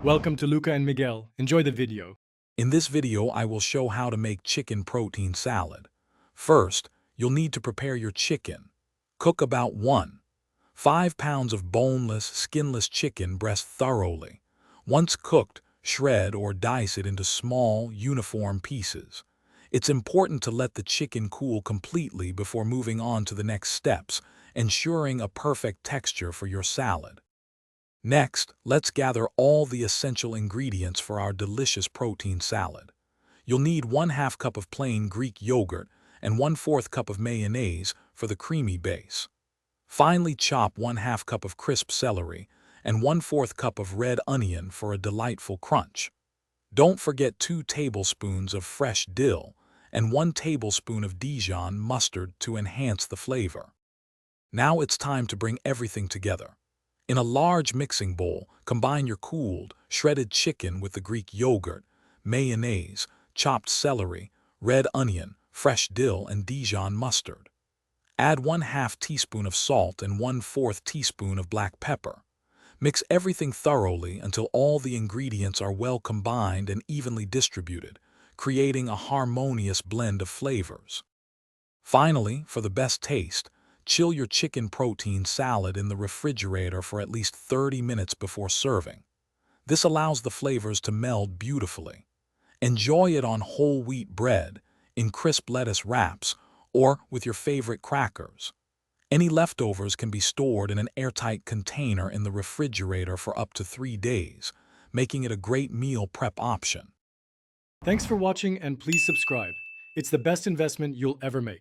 Welcome to Luca and Miguel. Enjoy the video. In this video, I will show how to make chicken protein salad. First, you'll need to prepare your chicken. Cook about 5 pounds of boneless, skinless chicken breast thoroughly. Once cooked, shred or dice it into small, uniform pieces. It's important to let the chicken cool completely before moving on to the next steps, ensuring a perfect texture for your salad. Next, let's gather all the essential ingredients for our delicious protein salad. You'll need 1/2 cup of plain Greek yogurt and 1/4 cup of mayonnaise for the creamy base. Finely chop 1/2 cup of crisp celery and 1/4 cup of red onion for a delightful crunch. Don't forget 2 tablespoons of fresh dill and 1 tablespoon of Dijon mustard to enhance the flavor. Now it's time to bring everything together. In a large mixing bowl, combine your cooled, shredded chicken with the Greek yogurt, mayonnaise, chopped celery, red onion, fresh dill, and Dijon mustard. Add 1/2 teaspoon of salt and 1/4 teaspoon of black pepper. Mix everything thoroughly until all the ingredients are well combined and evenly distributed, creating a harmonious blend of flavors. Finally, for the best taste, chill your chicken protein salad in the refrigerator for at least 30 minutes before serving. This allows the flavors to meld beautifully. Enjoy it on whole wheat bread, in crisp lettuce wraps, or with your favorite crackers. Any leftovers can be stored in an airtight container in the refrigerator for up to 3 days, making it a great meal prep option. Thanks for watching and please subscribe. It's the best investment you'll ever make.